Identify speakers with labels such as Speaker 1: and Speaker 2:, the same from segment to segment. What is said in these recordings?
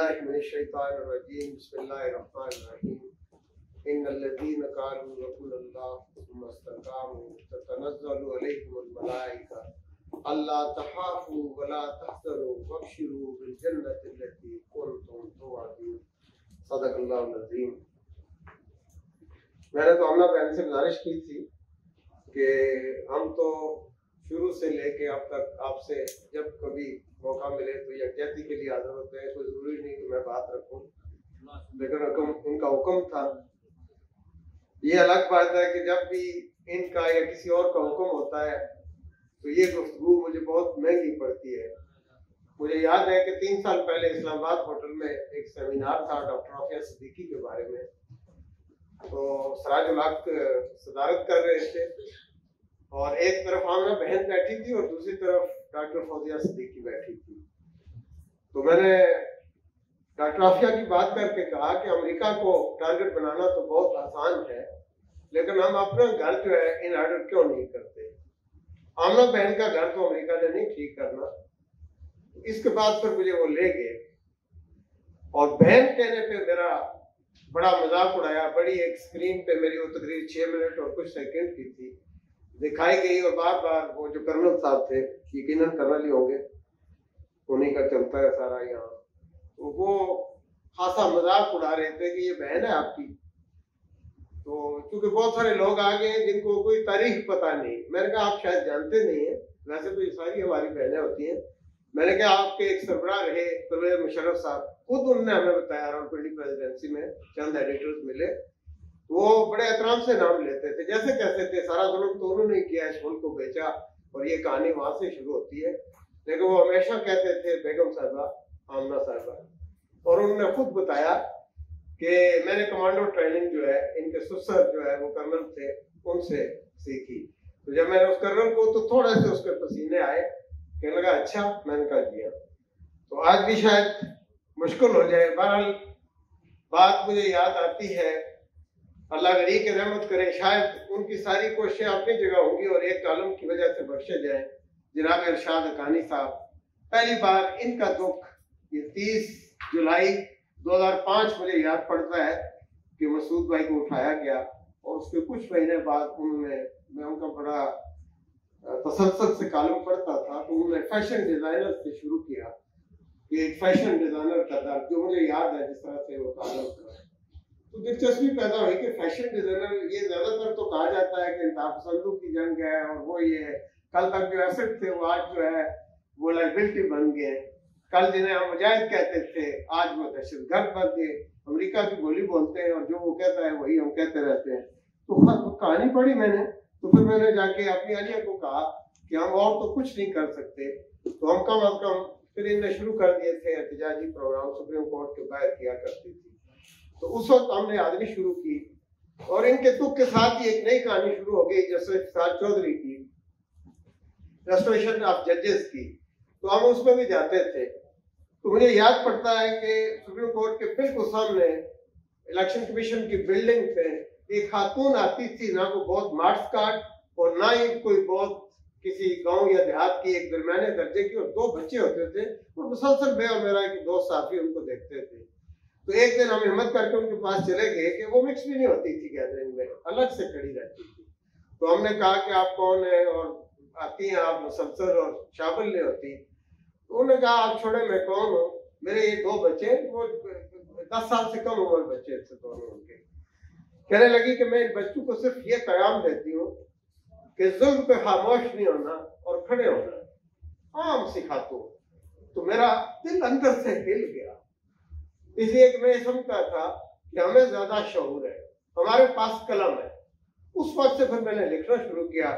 Speaker 1: बिल्लाहि मिनश शैतानिर रजीम बिस्मिल्लाहिर रहमानिर रहीम इन्नल्लज़ीना क़ालू रब्बुनाल्लाह सुम्मा इस्तक़ामू ततनज़्ज़लु अलैहिमुल मलाइका अल्ला तख़ाफ़ू वला तहज़नू वबशिरू बिल जन्नति अल्लती कुन्तुम तुअदून। सदक़ल्लाहुल अज़ीम। मैंने तो अमना बहन से गुजारिश की थी कि हम तो शुरू से लेके अब तक आपसे जब कभी मौका मिले तो यकजहती के लिए हाजिर होते हैं। कोई जरूरी नहीं कि मैं बात रखूं, लेकिन उनका हुक्म था। ये अलग बात है कि जब भी इनका या किसी और का हुक्म होता है तो ये गुफ्तगू मुझे बहुत महंगी पड़ती है। मुझे याद है कि 3 साल पहले इस्लामाबाद होटल में एक सेमिनार था डॉक्टर आफिया सिद्दीकी के बारे में। तो सराजुल हक सदारत कर रहे थे और एक तरफ आमना बहन बैठी थी और दूसरी तरफ डॉक्टर फौजिया सिद्दीकी बैठी थी। तो मैंने डॉक्टर आफिया की बात करके कहा कि अमेरिका को टारगेट बनाना तो बहुत आसान है, लेकिन हम अपना घर जो है इन ऑर्डर क्यों नहीं करते। आमना बहन का घर तो अमेरिका ने नहीं ठीक करना। इसके बाद फिर मुझे वो ले गए और बहन कहने पे मेरा बड़ा मजाक उड़ाया। बड़ी एक स्क्रीन पे मेरी वो तकरीर 6 मिनट और कुछ सेकंड की थी दिखाई गई और बार बार वो जो कर्नल साहब थे, यकीनन कर्नल ही होंगे, उन्हीं का चलता है सारा यहाँ, तो वो खासा मजाक उड़ा रहे थे कि ये बहन है आपकी। तो क्योंकि बहुत सारे लोग आ गए जिनको कोई तारीख पता नहीं। मैंने कहा आप शायद जानते नहीं है, वैसे तो ये सारी हमारी बहनें होती हैं। मैंने कहा आपके एक सरबराह रहे परवेज मुशर्रफ साहब, खुद उन्होंने हमें बताया रावलपिंडी प्रेसिडेंसी में चंद एडिटर्स मिले, वो बड़े एहतराम से नाम लेते थे। जैसे कहते थे सारा जुल्म तो उन्होंने किया, इस मुल्क को बेचा और ये कहानी वहां से शुरू होती है। लेकिन वो हमेशा कहते थे बेगम साहिबा, आमना साहिबा। और उन्होंने खुद बताया कि मैंने कमांडो ट्रेनिंग जो है इनके ससुर जो है वो कर्नल थे, उनसे सीखी। तो जब मैंने उस कर्नल को तो थोड़े से उसके पसीने आए, कहने लगा अच्छा। मैंने कहा जी हाँ। तो आज भी शायद मुश्किल हो जाए। बहरहाल बात मुझे याद आती है, अल्लाह गनी के रहमत करे, शायद उनकी सारी कोशिशें अपनी जगह होंगी और एक आलम की वजह से बख्शे जाए। जनाब इरशाद हकानी साहब, पहली बार इनका दुख ये 30 जुलाई 2005 मुझे याद पड़ता है कि मसूद भाई को उठाया गया और उसके कुछ महीने बाद उन्होंने, मैं उनका बड़ा तसल्सल से कालम पढ़ता था, तो उन्होंने फैशन डिजाइनर से शुरू किया कि एक फैशन डिजाइनर का दर्द, जो मुझे याद है जिस तरह से वो कालम था। तो दिलचस्पी पैदा हुई कि फैशन डिजाइनर, ये ज्यादातर तो कहा जाता है कि इंतखाब पसंदों की जंग है और वो ये है। कल तक जो एसेट थे वो आज जो है वो लाइबिलिटी बन गए। कल जिन्हें हम मुजाहिद कहते थे आज वो दहशतगर्द बन गए। अमेरिका की बोली बोलते हैं और जो वो कहता है वही हम कहते रहते हैं। तो कहानी पढ़ी मैंने, तो फिर मैंने जाके अपनी अलिया को कहा कि हम और तो कुछ नहीं कर सकते, तो हम कम अज कम, फिर इनने शुरू कर दिए थे एहतजाजी प्रोग्राम, सुप्रीम कोर्ट के बाहर किया करती थी। तो उस वक्त हमने आदमी शुरू की और इनके तुक के साथ ही एक नई कहानी शुरू हो गई जैसे साद चौधरी की, रेस्टोरेशन ऑफ जजेस की। तो हम उसमें भी जाते थे। तो मुझे याद पड़ता है कि सुप्रीम कोर्ट के बिल्कुल सामने इलेक्शन कमीशन की बिल्डिंग पे एक खातून आती थी, ना को बहुत मार्क्स कार्ड और ना ही कोई बहुत किसी गांव या देहात की, एक दरमियाने दर्जे की, और 2 बच्चे होते थे और मुसलसल मैं और मेरा एक दोस्त साथी उनको देखते थे। तो एक दिन हम हिम्मत करके उनके पास चले गए कि वो मिक्स भी नहीं होती थी गैदरिंग में, अलग से खड़ी रहती थी। तो हमने कहा कि आप कौन है और आती हैं आप मुसलसल और शामिल नहीं होती। तो उन्होंने कहा आप छोड़े, मैं कौन हूँ, मेरे ये 2 बच्चे, वो 10 साल से कम उम्र बच्चे थे दोनों उनके। कहने लगी कि मैं इन बच्चों को सिर्फ ये पैगाम देती हूँ कि जुल्म पे खामोश नहीं होना और खड़े होना आम सिखातो। तो मेरा दिल अंदर से हिल गया, इसलिए कि मैं समझता था कि हमें ज्यादा शऊर है, हमारे पास कलम है। उस वक्त से फिर मैंने लिखना शुरू किया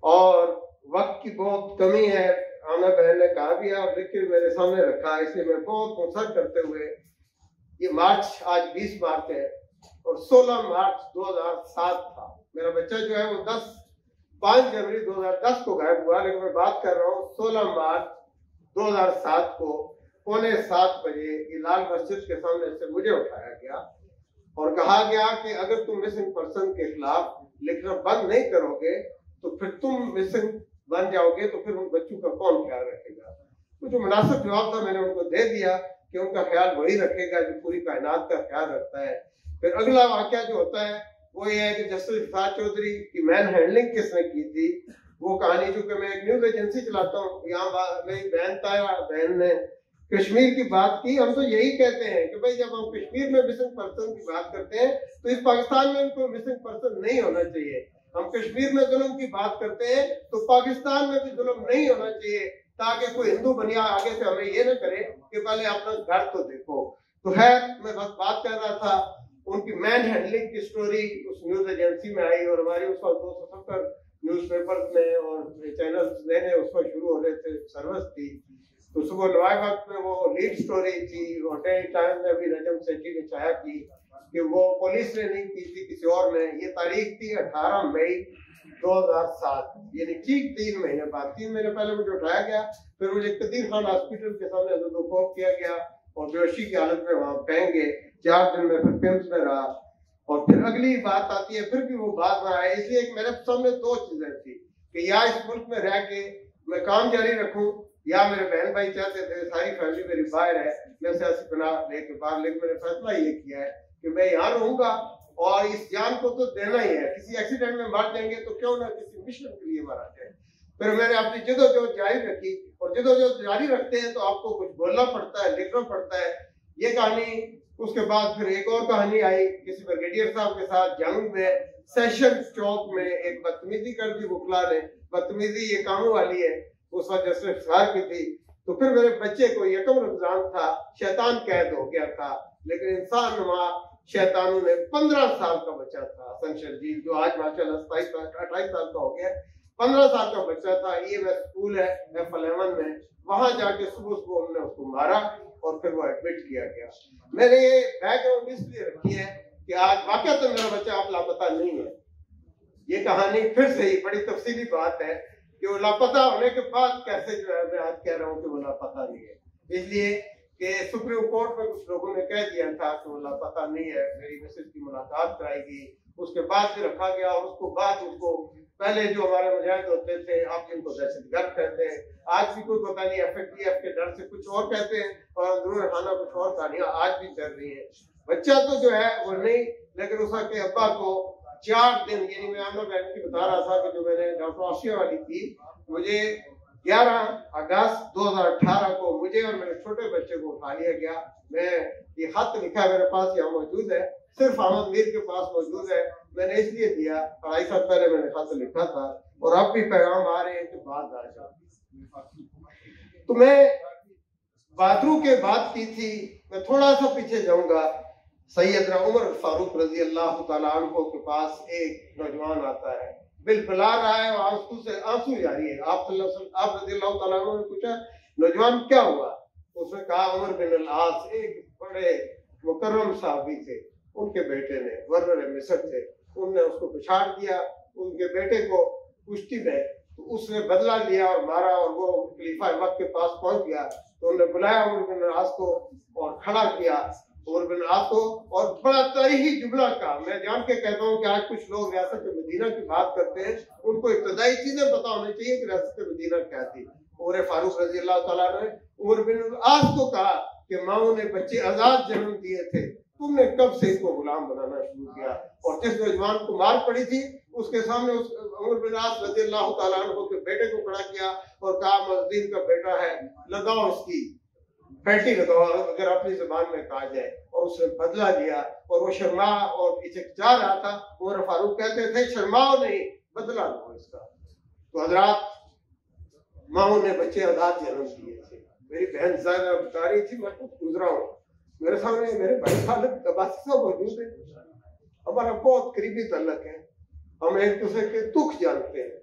Speaker 1: और वक्त की बहुत कमी है। आना बहन ने कहा भी आप लिख के मेरे सामने रखा, इसलिए मैं बहुत मुसर करते हुए, ये मार्च, आज 20 मार्च है और 16 मार्च 2007 था। मेरा बच्चा जो है वो 5 जनवरी 2010 को गायब हुआ, लेकिन मैं बात कर रहा हूँ 16 मार्च 2007 को 6:45 बजे ये लाल मस्जिद के सामने से मुझे उठाया गया और कहा गया कि अगर तुम मिसिंग पर्सन के खिलाफ लिखना बंद नहीं करोगे तो फिर तुम मिसिंग बन जाओगे, तो फिर उन बच्चों का कौन ख्याल रखेगा। तो जो मुनासिब जवाब था मैंने उनको दे दिया कि उनका ख्याल वही रखेगा जो पूरी कायनात का ख्याल रखता है। फिर अगला वाकया जो होता है वो ये है कि जस्टिस इरफान चौधरी की मैन हैंडलिंग किसने की थी, वो कहानी, चूंकि मैं एक न्यूज एजेंसी चलाता हूँ, यहाँ मेरी बहन ने कश्मीर की बात की। हम तो यही कहते हैं कि भाई जब हम कश्मीर में मिसिंग पर्सन की बात करते हैं तो इस पाकिस्तान में कोई मिसिंग पर्सन नहीं होना चाहिए। हम कश्मीर में जुल्म की बात करते हैं तो पाकिस्तान में भी जुल्म नहीं होना चाहिए, ताकि कोई हिंदू बनिया आगे से हमें ये न करे कि पहले अपना घर तो देखो। तो है, मैं बस बात कर रहा था, उनकी मैन हैंडलिंग की स्टोरी उस न्यूज एजेंसी में आई और हमारी उस वक्त 270 न्यूज़पेपर्स में और चैनल्स नए उस वक्त शुरू हो रहे थे, सर्विस थी। तो सुबह 9 वक्त में वो लीड स्टोरी थी और डेली टाइम में भी नजम सेठी ने छाया की कि वो पुलिस ने नहीं की थी, किसी और ने। ये तारीख थी 18 मई 2007, यानी ठीक 3 महीने बाद। 3 महीने पहले मुझे उठाया गया, फिर मुझे कदीर खान हॉस्पिटल के सामने जदोखौफ किया गया और बेहोशी की हालत में वहां फेंके। 4 दिन में फिर पिम्स में रहा और फिर अगली बात आती है, फिर भी वो बात ना आए। इसलिए मेरे सामने 2 चीजें थी कि या इस मुल्क में रह के मैं काम जारी रखूं, या मेरे बहन भाई चाहते थे, सारी फैमिली मेरी बाहर है, मैं सियासी पनाह लेके बाहर, लेकिन मैंने फैसला ये किया है कि मैं यहाँ रहूंगा और इस जान को तो देना ही है। किसी एक्सीडेंट में मर जाएंगे तो क्यों ना किसी मिशन के लिए मारा जाए। फिर मैंने अपनी जदोजहद जारी रखी और जदोजहद जारी रखते हैं तो आपको कुछ बोलना पड़ता है, लिखना पड़ता है। ये कहानी, उसके बाद फिर एक और कहानी आई किसी ब्रिगेडियर साहब के साथ जंग में, सेशन चौक में एक बदतमीजी कर दी वकला ने। बदतमीजी ये कामों वाली है, उस वक्त जस्टिस साहब की थी। तो फिर मेरे बच्चे को यकम रमजान था, शैतान कैद हो गया था, लेकिन इंसान नुमा शैतानों ने 15 साल का बच्चा था हसन शर्जील, जो आज माशाल्लाह 28 साल का हो गया। 15 साल का बच्चा था। ये मैं स्कूल है F11 में, वहां जाके सुबह सुबह उन्होंने उसको मारा और फिर वो एडमिट किया गया। मैंने ये बैकग्राउंड इसलिए रखी है कि आज वाकया तो मेरा बच्चा अब लापता नहीं है। ये कहानी फिर से ही बड़ी तफसीली बात है कि वो लापता होने के बाद कैसे जो है मैं आज कह रहा हूँ कि वो लापता नहीं है। इसलिए कि सुप्रीम कोर्ट में कुछ लोगों ने कह दिया था कि वो लापता नहीं है, मेरी मिसेज की मुलाकात कराएगी, उसके बाद भी रखा गया। और उसको बाद उसको पहले जो हमारे मुजाहिद होते थे, आप जिनको दहशतगर्द कहते हैं, आज भी कोई पता नहीं FATF के डर से कुछ और कहते हैं और अंदरून खाना कुछ और कहानियां आज भी चल रही है। बच्चा तो जो है वो नहीं, लेकिन उसके अब्बा को 4 दिन, यानी मैं आमना बहन की बता रहा था कि जो मैंने डॉक्टर आसिया वाली की, मुझे 11 अगस्त 2018 को मुझे और मेरे छोटे बच्चे को उठा लिया गया। मैं ये खत लिखा है, मेरे पास यहाँ मौजूद है, सिर्फ अहमद मीर के पास मौजूद है। मैंने इसलिए दिया, 2.5 साल पहले मैंने खत लिखा था और अब भी पैगाम आ रहे हैं कि बात आ जाए। तो मैं बाथरूम के बात की थी, मैं थोड़ा सा पीछे जाऊंगा। सैयदना उमर फारूक रजी अल्लाह तआला अन्हु के पास एक नौजवान आता है, बिलबिला रहा है और आंसू से आंसू जारी है। आप रजी अल्लाह तआला अन्हु ने पूछा, नौजवान क्या हुआ? उसने कहा, उमर बिन अल-आस एक बड़े मुकर्रम साहबी थे, उनके बेटे ने गवर्नर मिस्र थे, उनने उसको पिछाड़ दिया। उनके बेटे को कुश्ती में तो उसने बदला लिया और मारा और वो खलीफा वक्त के पास पहुंच गया। तो उन्होंने बुलाया उमर बिन अल-आस को और खड़ा किया उमर बिन अल-आस को, और बड़ा तारीखी जुमला का। मैं जान के कहता हूँ कि आज कुछ लोग रियासत मदीना की बात करते हैं, उनको इब्तदाई चीजें पता होनी चाहिए कि रियासत मदीना क्या थी। उमर फारूक रजी अल्लाह तआला ने उमर बिन अल-आस को कहा कि माओ ने बच्चे आजाद जन्म दिए थे, तुमने कब से इसको गुलाम बनाना शुरू किया? और जिस नौजवान को मार पड़ी थी उसके सामने उस उमर बिन अल-आस रज़ी अल्लाह तआला अन्हु के बेटे को खड़ा किया और कहा, मस्जिद का बेटा है, लगाओ इसकी पैटी लगाओ, अगर अपनी जुबान में कहा जाए। और उसने बदला लिया और वो शर्मा और हिचकिचा रहा था। उमर फारूक कहते थे, शर्माओ नहीं, बदला लो इसका। तो हजरात, माओ ने बच्चे आजाद जन्म दिए थे। मेरी बहन ज़ाहिरा बता रही थी, मैं कुछ गुजरा हूँ, मेरे सामने मेरे भाई खालिद अब्बासी साहब मौजूद है, हमारा बहुत करीबी तल्लक है, हम एक दूसरे के दुख जानते हैं।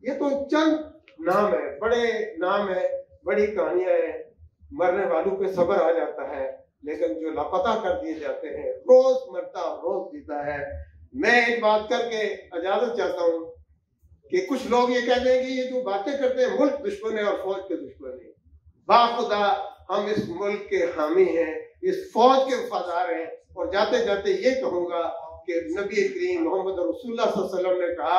Speaker 1: ये तो चंद नाम है, बड़े नाम है, बड़ी कहानियां हैं, मरने वालों पे सब्र आ जाता है, लेकिन जो लापता कर दिए जाते हैं, रोज मरता रोज जीता है। मैं एक बात करके इजाजत चाहता हूँ कि कुछ लोग ये कह देंगे ये जो बातें करते हैं मुल्क दुश्मन है और फौज के दुश्मन है। बाखुदा हम इस मुल्क के हामी हैं, इस फौज के वफादार हैं। और जाते जाते ये कहूंगा कि नबी करीम मोहम्मद रसूलुल्लाह सल्लल्लाहु अलैहि वसल्लम ने कहा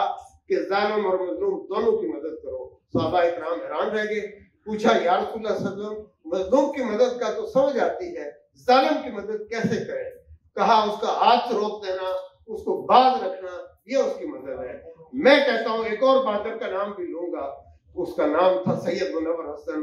Speaker 1: कि जालिम और मजलूम दोनों की मदद करो। सहाबा इकराम हैरान रह गए पूछा या रसूलुल्लाह सल्लल्लाहु अलैहि वसल्लम मजलूम की मदद का तो समझ आती है, जालिम की मदद कैसे करें? कहा उसका हाथ से रोक देना, उसको बांध रखना, ये उसकी मदद है। मैं कहता हूँ एक और बहादुर का नाम भी लूंगा, उसका नाम था सैयद मुनव्वर हसन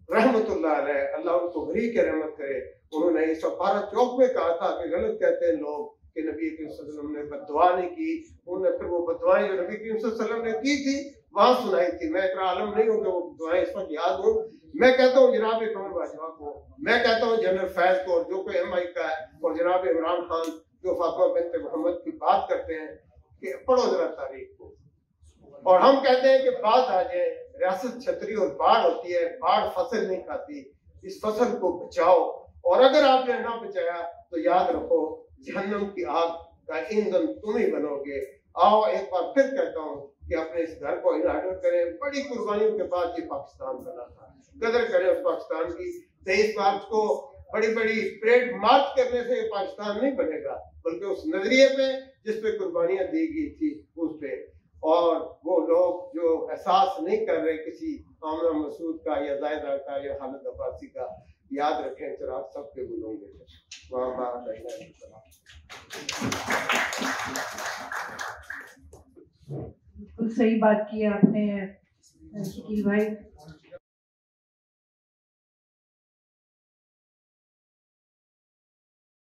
Speaker 1: रहमतुल्लाह अलैह, अल्लाह उनको गरी के रहमत करे। उन्होंने इस पारा चौक में कहा था कि गलत कहते हैं लोग कि नबी करीम सल्लल्लाहु अलैहि वसल्लम ने बददुआ नहीं की। उन्होंने फिर वो बददुआएं जो नबी करीम सल्लल्लाहु अलैहि वसल्लम ने की थी वहां सुनाई थी। मैं इतना आलम नहीं हूँ कि वो दुआएं इस वक्त याद हूँ। मैं कहता हूँ जनाब कमर बाजवा को, मैं कहता हूँ जनरल फैज को, और जो कोई MI का है, और जनाब इमरान खान जो फातिमा बिन्त मोहम्मद की बात करते हैं कि पढ़ो जरा तारीख को। और हम कहते हैं कि बात आ जाए, रियासत छतरी और बाढ़ होती है, बाढ़ फसल नहीं खाती, इस फसल को बचाओ, और अगर आपने ना बचाया तो याद रखो जहन्नम की आग का ईंधन तुम ही बनोगे। आओ एक बार फिर कहता हूँ कि अपने इस घर को इनाडर करें। बड़ी कुर्बानियों के बाद ये पाकिस्तान बना था, कदर करें उस पाकिस्तान की। 23 मार्च को बड़ी बड़ी परेड मार्च करने से पाकिस्तान नहीं बनेगा, बल्कि उस नजरिए पे जिस पे कुर्बानियां दी गई थी उस पे। और वो लोग जो एहसास नहीं कर रहे किसी आमना मसूद का या जायदा का या खालिद अब्बासी का, याद रखें चिराग सबके बुलोंगे।
Speaker 2: बिल्कुल सही बात की है आपने शकील भाई।